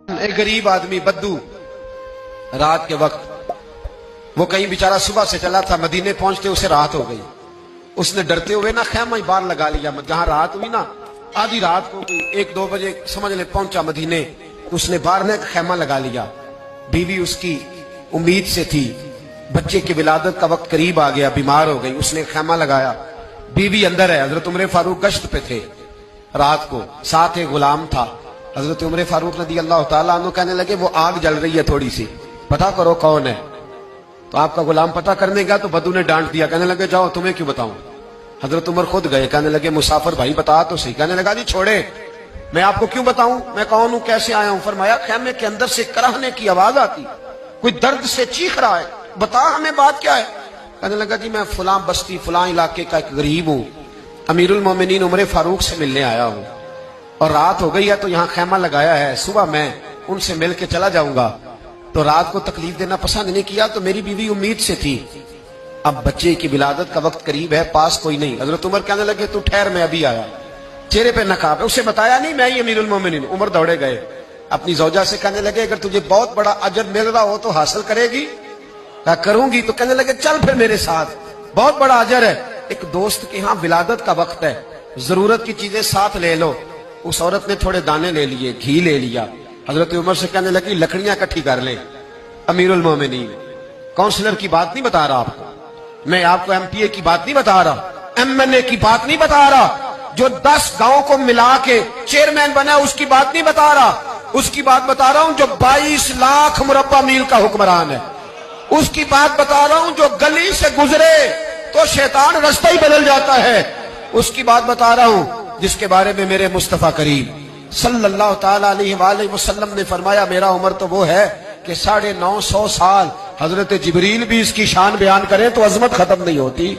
ایک غریب آدمی بدو رات کے وقت وہ کہیں بیچارہ صبح سے چلا تھا، مدینے پہنچتے اسے رات ہو گئی. اس نے ڈرتے ہوئے نا خیمہ ہی باہر لگا لیا. جہاں رات ہوئی نا آدھی رات کو 1-2 بجے سمجھ لے پہنچا مدینے، اس نے باہر نے خیمہ لگا لیا. بیوی اس کی امید سے تھی، بچے کی ولادت کا وقت قریب آ گیا، بیمار ہو گئی، اس نے خیمہ لگایا. بیوی اندر ہے. حضرت عمر فاروق گشت پہ تھے رات کو، ساتھ ایک غلام تھا. حضرت عمر فاروق رضی اللہ تعالیٰ عنہ کہنے لگے وہ آگ جل رہی ہے تھوڑی سی، پتا کرو کون ہے. تو آپ کا غلام پتا کرنے گیا تو بدو نے ڈانٹ دیا، کہنے لگے جاؤ تمہیں کیوں بتاؤں. حضرت عمر خود گئے، کہنے لگے مسافر بھائی بتا تو صحیح. کہنے لگا جی چھوڑے، میں آپ کو کیوں بتاؤں، میں کون ہوں، کیسے آیا ہوں. فرمایا خیمے کے اندر سے کراہنے کی آواز آتی، کوئی درد سے چیخ رہا ہے، بتا ہمیں بات کیا ہے. کہنے لگا جی میں فلاں بستی فلاں علاقے کا ایک غریب ہوں، امیر المومنین عمر فاروق سے ملنے آیا ہوں، اور رات ہو گئی ہے تو یہاں خیمہ لگایا ہے، صبح میں ان سے مل کے چلا جاؤں گا. تو رات کو تکلیف دینا پسند نہیں کیا، تو میری بیوی امید سے تھی، اب بچے کی ولادت کا وقت قریب ہے، پاس کوئی نہیں. حضرت عمر کہنے لگے تو ٹھہر میں ابھی آیا. چہرے پہ نقاب ہے، اسے بتایا نہیں میں ہی امیر المومنین. عمر دوڑے گئے اپنی زوجہ سے، کہنے لگے اگر تجھے بہت بڑا اجر مل رہا ہو تو حاصل کرے گی. کہا کروں گی. تو کہنے لگے چل پھر میرے ساتھ، بہت بڑا اجر ہے. ایک دوست کے ہاں ولادت کا وقت ہے، ضرورت کی چیزیں ساتھ لے لو. اس عورت نے تھوڑے دانے لے لیے، گھی لے لیا. حضرت عمر سے کہنے لگی لکڑیاں اکٹھی کر لیں. امیر المومنین، کونسلر کی بات نہیں بتا رہا آپ کو، میں آپ کو ایم پی اے کی بات نہیں بتا رہا، ایم ایل اے کی بات نہیں بتا رہا، جو 10 گاؤں کو ملا کے چیئرمین بنا اس کی بات نہیں بتا رہا. اس کی بات بتا رہا ہوں جو 22 لاکھ مربع میل کا حکمران ہے. اس کی بات بتا رہا ہوں جو گلی سے گزرے تو شیطان رستہ ہی بدل جاتا ہے. اس کی بات بتا رہا ہوں جس کے بارے میں میرے مصطفیٰ کریم صلی اللہ تعالیٰ علیہ وآلہ وسلم نے فرمایا میرا عمر تو وہ ہے کہ 950 سال حضرت جبریل بھی اس کی شان بیان کریں تو عظمت ختم نہیں ہوتی.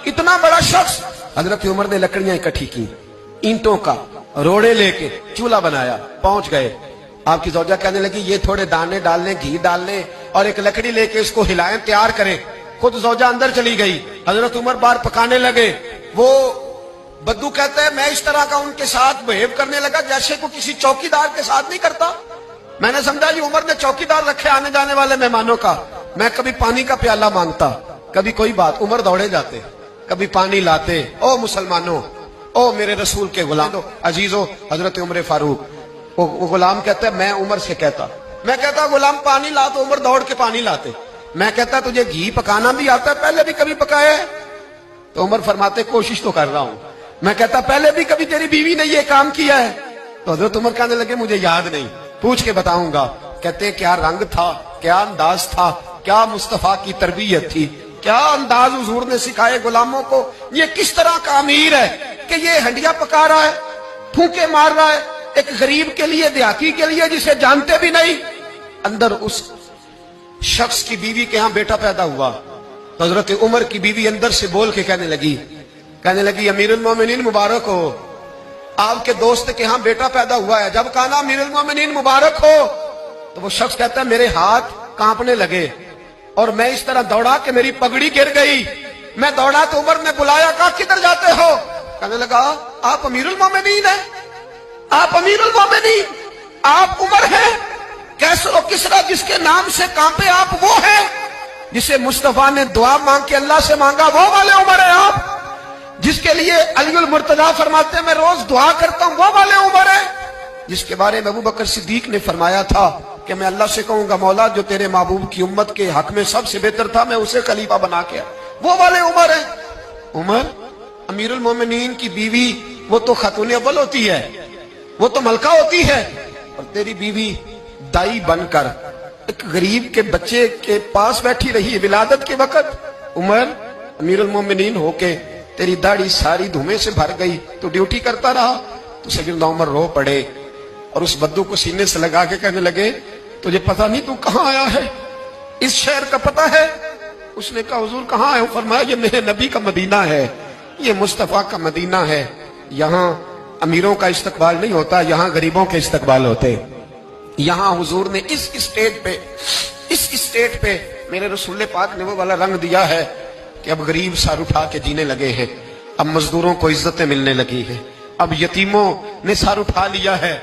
اتنا بڑا شخص. حضرت عمر نے لکڑیاں اکٹھی کی، اینٹوں کا روڑے لے کے چولہا بنایا، پہنچ گئے. آپ کی زوجہ کہنے لگی یہ تھوڑے دانے ڈال لیں، گھی ڈال لیں، اور ایک لکڑی لے کے اس کو ہلائیں، تیار کریں. خود زوجہ اندر چلی گئی. حضرت عمر باہر پکانے لگے. وہ بدو کہتا ہے میں اس طرح کا ان کے ساتھ بہیو کرنے لگا جیسے کو کسی چوکیدار کے ساتھ نہیں کرتا. میں نے سمجھا جی عمر نے چوکیدار رکھے آنے جانے والے مہمانوں کا. میں کبھی پانی کا پیالہ مانگتا، کبھی کوئی بات، عمر دوڑے جاتے، کبھی پانی لاتے. او مسلمانوں، او میرے رسول کے غلام عزیزو، حضرت عمر فاروق. وہ غلام کہتا ہے میں عمر سے کہتا، میں کہتا غلام پانی لا تو عمر دوڑ کے پانی لاتے. میں کہتا تجھے گھی پکانا بھی آتا ہے، پہلے بھی کبھی پکایا ہے؟ تو عمر فرماتے کوشش تو کر رہا ہوں. میں کہتا پہلے بھی کبھی تیری بیوی نے یہ کام کیا ہے؟ تو حضرت عمر کہنے لگے مجھے یاد نہیں، پوچھ کے بتاؤں گا. کہتے ہیں کیا رنگ تھا، کیا انداز تھا، کیا مصطفیٰ کی تربیت تھی، کیا انداز حضور نے سکھائے غلاموں کو. یہ کس طرح کا امیر ہے کہ یہ ہنڈیا پکا رہا ہے، پھونکے مار رہا ہے ایک غریب کے لیے، دیہاتی کے لیے جسے جانتے بھی نہیں. اندر اس شخص کی بیوی کے ہاں بیٹا پیدا ہوا. تو حضرت عمر کی بیوی اندر سے بول کے کہنے لگی امیر المومنین مبارک ہو، آپ کے دوست کے ہاں بیٹا پیدا ہوا ہے. جب کہا نا امیر المومنین مبارک ہو تو وہ شخص کہتا ہے میرے ہاتھ کانپنے لگے اور میں اس طرح دوڑا کہ میری پگڑی گر گئی. میں دوڑا تو عمر نے بلایا، کہا کدھر جاتے ہو؟ کہنے لگا آپ امیر المومنین ہیں، آپ امیر المومنین، آپ عمر ہیں. کیسر و کسرا جس کے نام سے کانپے آپ وہ ہیں جسے مصطفیٰ نے دعا مانگ کے اللہ سے مانگا، وہ والے عمر ہیں آپ. جس کے لیے علی المرتضیٰ فرماتے ہیں میں روز دعا کرتا ہوں، وہ والے عمر ہیں. جس کے بارے میں ابو بکر صدیق نے فرمایا تھا کہ میں اللہ سے کہوں گا مولا جو تیرے محبوب کی امت کے حق میں سب سے بہتر تھا میں اسے خلیفہ بنا کے، وہ والے عمر ہیں. عمر امیر المومنین کی بیوی وہ تو خاتون اول ہوتی ہے، وہ تو ملکہ ہوتی ہے، اور تیری بیوی دائی بن کر ایک غریب کے بچے کے پاس بیٹھی رہی ہے ولادت کے وقت. عمر امیر المومنین ہو کے تیری داڑھی ساری دھومے سے بھر گئی، تو ڈیوٹی کرتا رہا. تو سیدنا عمر رو پڑے اور اس بدو کو سینے سے لگا کے کہنے لگے تجھے پتہ نہیں تو کہاں آیا ہے، اس شہر کا پتہ ہے؟ اس نے کہا حضور کہاں ہے؟ فرمایا یہ میرے نبی کا مدینہ ہے، یہ مصطفیٰ کا مدینہ ہے. یہاں امیروں کا استقبال نہیں ہوتا، یہاں غریبوں کے استقبال ہوتے. یہاں حضور نے اس اسٹیٹ پہ میرے رسول پاک نے وہ والا رنگ دیا ہے کہ اب غریب سر اٹھا کے جینے لگے ہیں، اب مزدوروں کو عزتیں ملنے لگی ہیں، اب یتیموں نے سر اٹھا لیا ہے.